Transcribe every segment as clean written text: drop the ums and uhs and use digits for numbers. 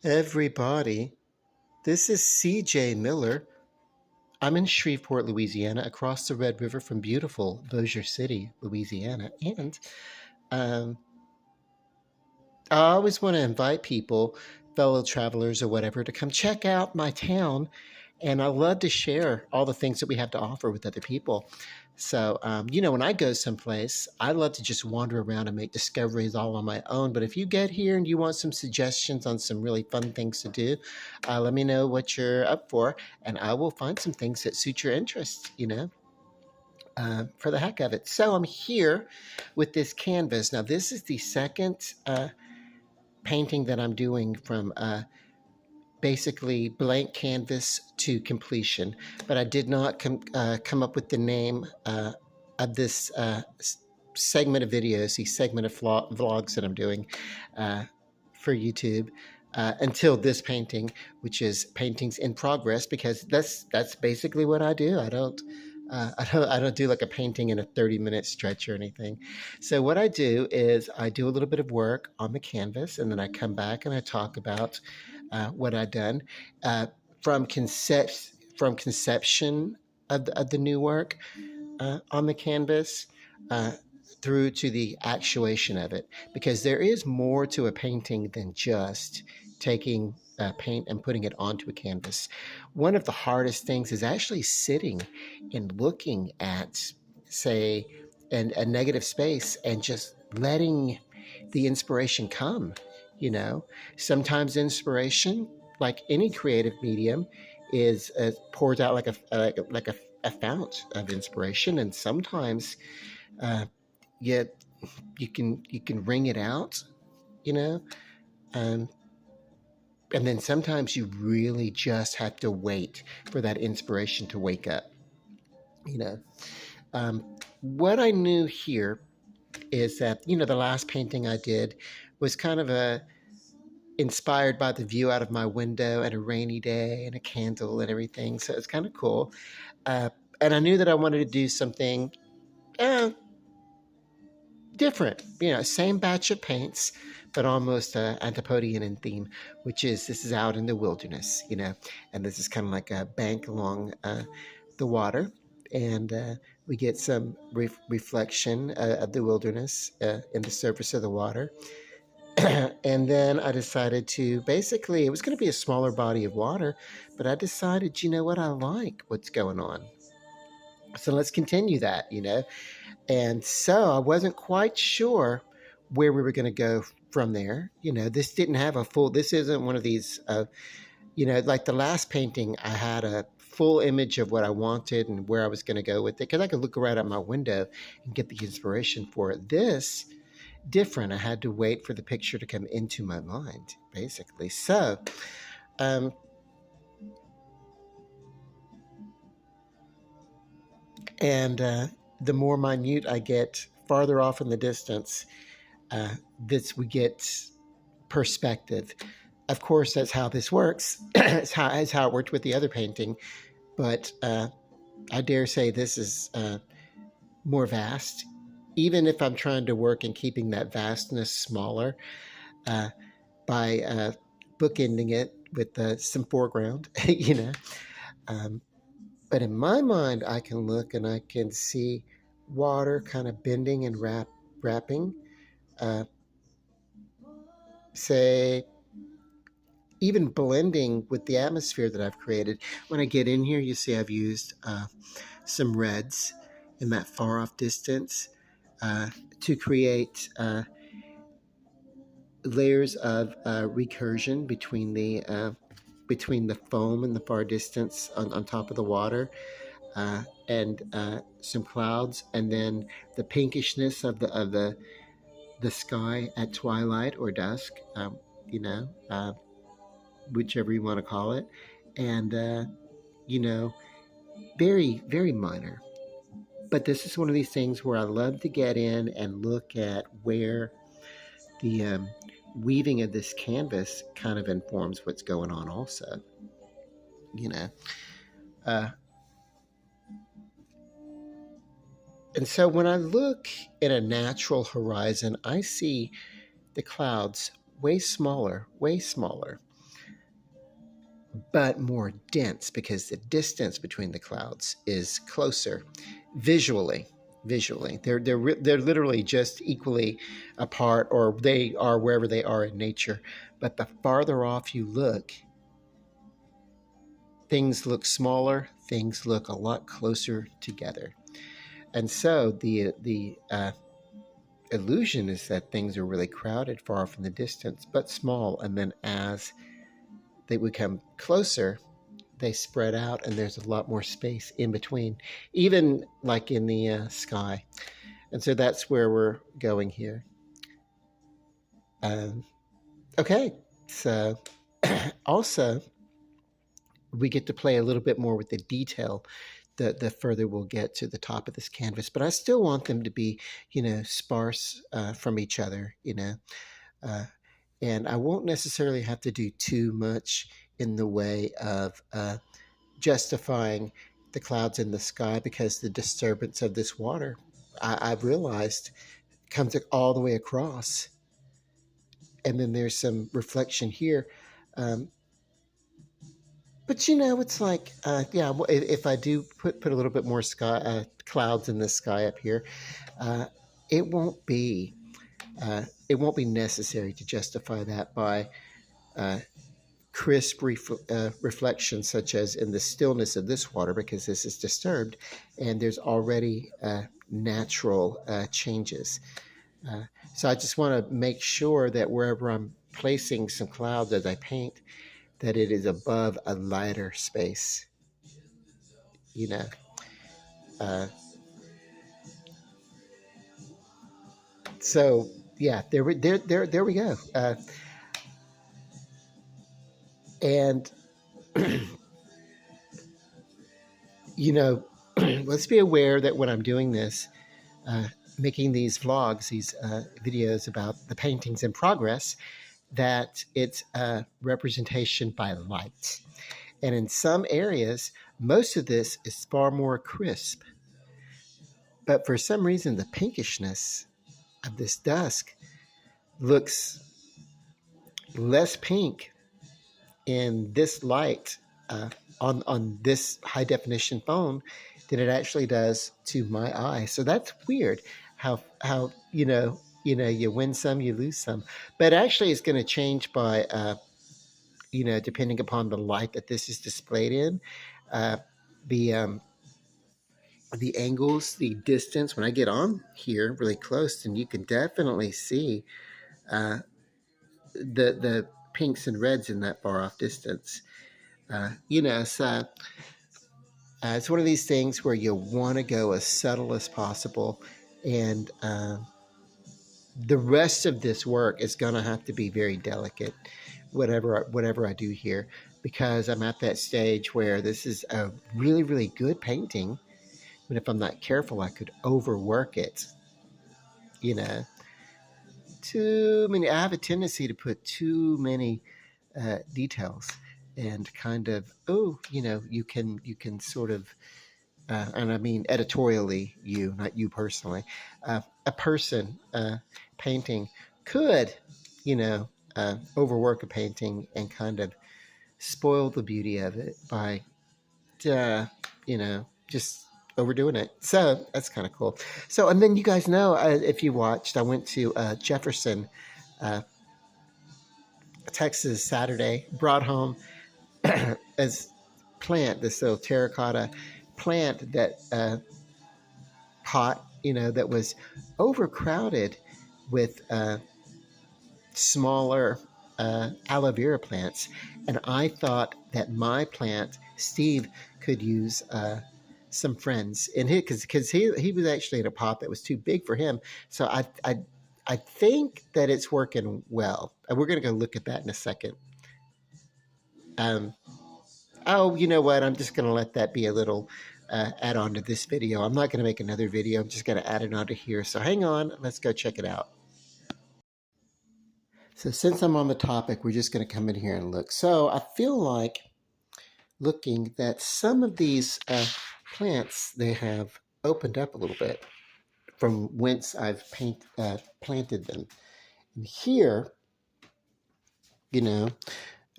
Everybody, this is CJ Miller. I'm in Shreveport, Louisiana, across the Red River from beautiful Bossier City, Louisiana. And um, I always want to invite people, fellow travelers or whatever, to come check out my town. And I love to share all the things that we have to offer with other people. So, when I go someplace, I love to just wander around and make discoveries all on my own. But if you get here and you want some suggestions on some really fun things to do, let me know what you're up for, and I will find some things that suit your interests, for the heck of it. So, I'm here with this canvas. Now, this is the second painting that I'm doing from basically blank canvas to completion, but I did not come up with the name of this segment of videos, the segment of vlogs that I'm doing for YouTube. Until this painting, which is paintings in progress, because that's basically what I do. I don't do like a painting in a 30-minute stretch or anything. So what I do is I do a little bit of work on the canvas, and then I come back and I talk about what I've done uh, from conception of the new work on the canvas uh, through to the actuation of it, because there is more to a painting than just taking paint and putting it onto a canvas. One of the hardest things is actually sitting and looking at, say, a negative space and just letting the inspiration come. Sometimes inspiration, like any creative medium, is pours out like a fount of inspiration, and sometimes uh, you you can wring it out, you know, um, and then sometimes you really just have to wait for that inspiration to wake up. You know, what I knew here is that the last painting I did was kind of a inspired by the view out of my window and a rainy day and a candle and everything. So it's kind of cool. Uh, and I knew that I wanted to do something uh, different, same batch of paints, but almost Antipodean in theme, which is this is out in the wilderness, and this is kind of like a bank along the water. And we get some reflection of the wilderness in the surface of the water. And then I decided to basically, it was going to be a smaller body of water, but I decided, you know what, I like what's going on. So let's continue that, And so I wasn't quite sure where we were going to go from there. This didn't have this isn't one of these, like the last painting, I had a full image of what I wanted and where I was going to go with it, because I could look right out my window and get the inspiration for it. This, different. I had to wait for the picture to come into my mind, basically. So, um, and the more minute I get, farther off in the distance, this we get perspective. Of course, that's how this works. It's how it worked with the other painting, but I dare say this is more vast. Even if I'm trying to work in keeping that vastness smaller uh, by bookending it with some foreground, Um, but in my mind, I can look and I can see water kind of bending and wrapping. Uh, say, even blending with the atmosphere that I've created. When I get in here, you see I've used some reds in that far off distance to create layers of recursion between the foam and the far distance on top of the water, and some clouds, and then the pinkishness of the sky at twilight or dusk, you know, uh, whichever you want to call it, and you know, very very minor. But this is one of these things where I love to get in and look at where the weaving of this canvas kind of informs what's going on also, you know. Uh, and so when I look at a natural horizon, I see the clouds way smaller, way smaller. but more dense because the distance between the clouds is closer visually. Visually, they're literally just equally apart, or they are wherever they are in nature. But the farther off you look, things look smaller. Things look a lot closer together, and so the illusion is that things are really crowded far from the distance, but small. And then as they become closer, they spread out, and there's a lot more space in between, even like in the sky. And so that's where we're going here. Um, okay, so also we get to play a little bit more with the detail the further we'll get to the top of this canvas. But I still want them to be, sparse from each other, uh, and I won't necessarily have to do too much in the way of justifying the clouds in the sky, because the disturbance of this water, I've realized, comes all the way across. And then there's some reflection here. Um, but it's like, yeah, if I do put a little bit more sky clouds in the sky up here, uh, it won't be necessary to justify that by uh, crisp reflections, such as in the stillness of this water, because this is disturbed, and there's already natural changes. Uh, so I just want to make sure that wherever I'm placing some clouds as I paint, that it is above a lighter space. You know. Uh, so yeah, there we go. And let's be aware that when I'm doing this, making these vlogs, these videos about the paintings in progress, that it's a representation by light. And in some areas, most of this is far more crisp. But for some reason, the pinkishness of this dusk looks less pink in this light on this high definition phone than it actually does to my eye. So that's weird. How you win some, you lose some. But actually, it's going to change by depending upon the light that this is displayed in, uh, the the angles, the distance. When I get on here really close, then you can definitely see uh, the pinks and reds in that far off distance. So it's one of these things where you want to go as subtle as possible, and the rest of this work is going to have to be very delicate, whatever I do here, because I'm at that stage where this is a really, really good painting, but if I'm not careful, I could overwork it. Too many. I have a tendency to put too many details, and kind of, you can sort of, and I mean editorially, not you personally, a person painting could, overwork a painting and kind of spoil the beauty of it by, just overdoing it. So that's kind of cool. So, and then you guys know, if you watched, I went to Jefferson, uh, Texas Saturday, brought home as plant, this little terracotta plant that pot, that was overcrowded with smaller aloe vera plants. And I thought that my plant, Steve, could use some friends in his, because he was actually in a pot that was too big for him. So I think that it's working well. And we're going to go look at that in a second. Oh, you know what? I'm just going to let that be a little add on to this video. I'm not going to make another video. I'm just going to add it onto here. So hang on. Let's go check it out. So since I'm on the topic, we're just going to come in here and look. So I feel like looking that some of these plants, they have opened up a little bit from whence I've planted them. And here,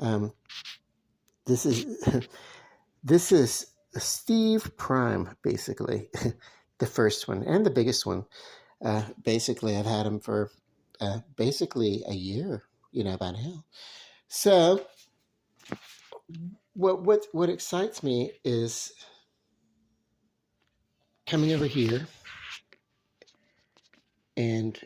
um, This is this is Steve Prime, basically, the first one and the biggest one. Basically, I've had him for basically a year, by now. So, what excites me is coming over here and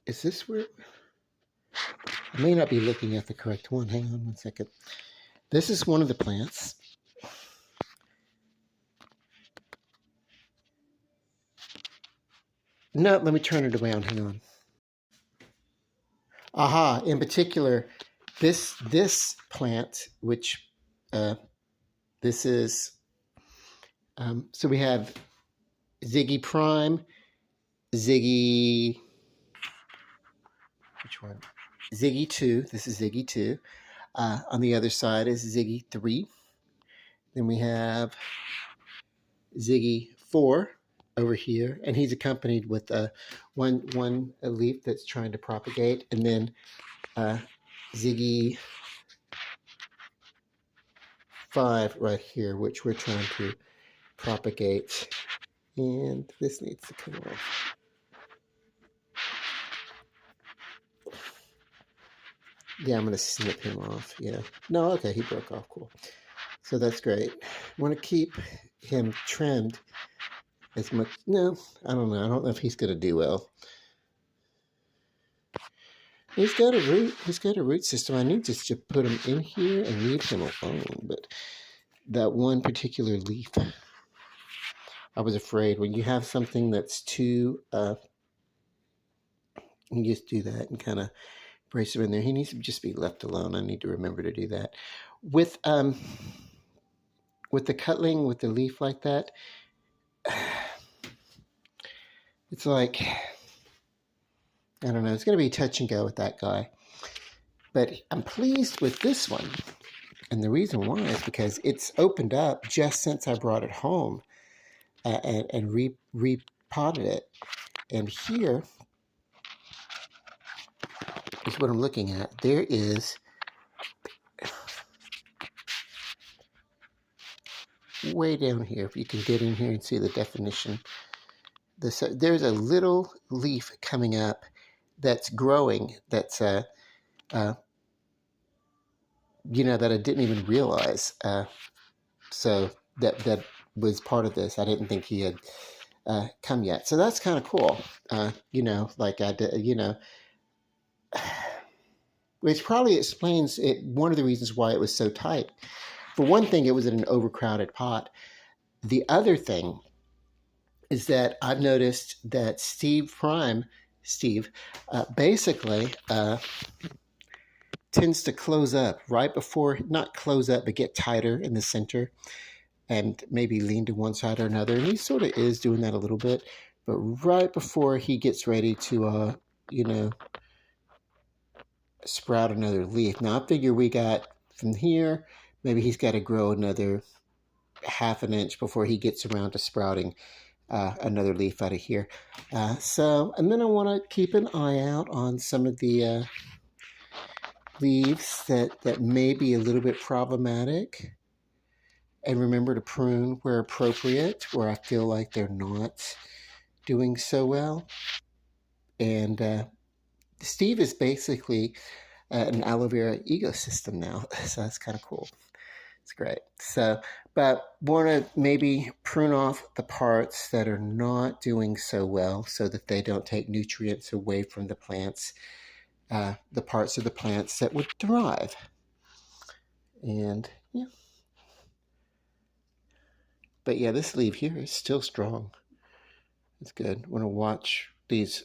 is this where I may not be looking at the correct one. Hang on one second. This is one of the plants. No, let me turn it around. Hang on. Aha! In particular, this plant, which this is. So we have Ziggy Prime, Ziggy. Which one? Ziggy 2. This is Ziggy 2. On the other side is Ziggy 3. Then we have Ziggy 4 over here, and he's accompanied with one leaf that's trying to propagate, and then Ziggy 5 right here, which we're trying to propagate. And this needs to come off. Yeah, I'm going to snip him off. Yeah. No, okay, he broke off. Cool. So that's great. I want to keep him trimmed as much. No, I don't know. I don't know if he's going to do well. He's got a root system. I need just to put him in here and leave him alone. But that one particular leaf, I was afraid when you have something that's too, you just do that and kind of brace him in there. He needs to just be left alone. I need to remember to do that. With the cutling, with the leaf like that, it's like, I don't know, it's going to be touch and go with that guy. But I'm pleased with this one. And the reason why is because it's opened up just since I brought it home and repotted it. And here is what I'm looking at. There is way down here, if you can get in here and see the definition. There's a little leaf coming up that's growing that's that I didn't even realize. So that was part of this. I didn't think he had come yet. So that's kind of cool. Which probably explains it. One of the reasons why it was so tight. For one thing, it was in an overcrowded pot. The other thing is that I've noticed that Steve basically tends to close up right before, not close up, but get tighter in the center and maybe lean to one side or another. And he sort of is doing that a little bit, but right before he gets ready to, sprout another leaf. Now I figure we got from here, maybe he's got to grow another half an inch before he gets around to sprouting another leaf out of here. And then I want to keep an eye out on some of the leaves that may be a little bit problematic. And remember to prune where appropriate, where I feel like they're not doing so well. And Steve is basically an aloe vera ecosystem now. So that's kind of cool. It's great. But want to maybe prune off the parts that are not doing so well so that they don't take nutrients away from the plants, the parts of the plants that would thrive. And yeah. But yeah, this leaf here is still strong. It's good. Want to watch these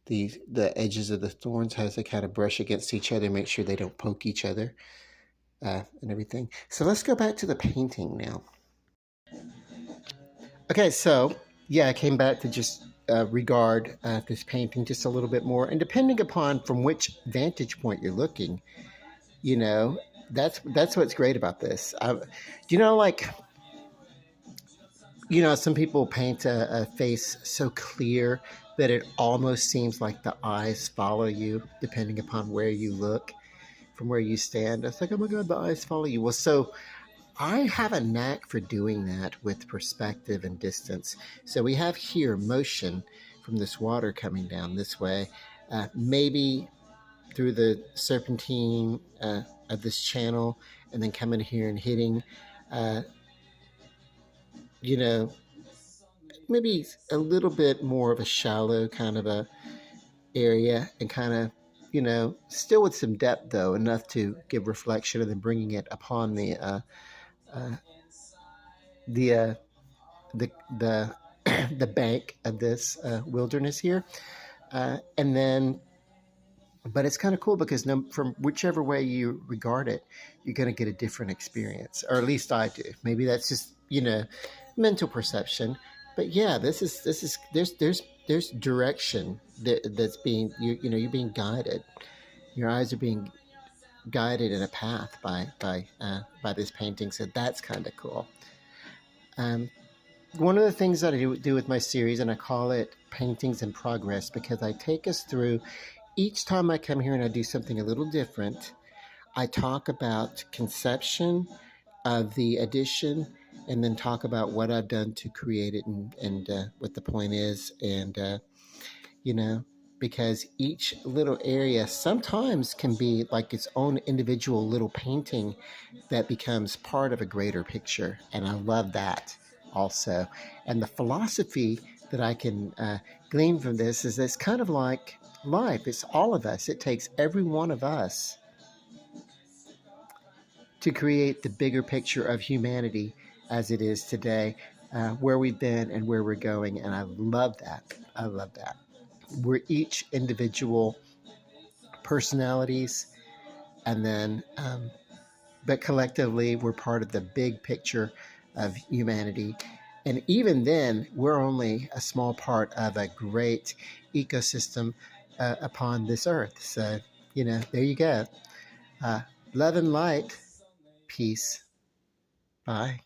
the edges of the thorns as they kind of brush against each other, make sure they don't poke each other. And everything. So let's go back to the painting now. Okay, so yeah, I came back to just regard this painting just a little bit more. And depending upon from which vantage point you're looking, that's what's great about this. Like Some people paint a face so clear that it almost seems like the eyes follow you, depending upon where you look from where you stand. It's like, oh my God, the eyes follow you. Well, so I have a knack for doing that with perspective and distance. So we have here motion from this water coming down this way, maybe through the serpentine of this channel, and then coming here and hitting, uh, you know, maybe a little bit more of a shallow kind of a area, and kind of, still with some depth though, enough to give reflection, and then bringing it upon uh, the uh, the the bank of this wilderness here, and then. But it's kind of cool because from whichever way you regard it, you're going to get a different experience, or at least I do. Maybe that's just mental perception, but yeah, this is there's direction that's being you're being guided. Your eyes are being guided in a path by this painting, so that's kind of cool. Um, One of the things that I do with my series, and I call it Paintings in Progress, because I take us through each time I come here and I do something a little different. I talk about conception of the edition, and then talk about what I've done to create it, and what the point is, and you know, because each little area sometimes can be like its own individual little painting that becomes part of a greater picture. And I love that also. And the philosophy that I can glean from this is that it's kind of like life. It's all of us. It takes every one of us to create the bigger picture of humanity as it is today, where we've been and where we're going. And I love that. I love that. We're each individual personalities, and then but collectively we're part of the big picture of humanity. And even then, we're only a small part of a great ecosystem upon this earth. So, there you go. uh, Love and light. Peace. Bye.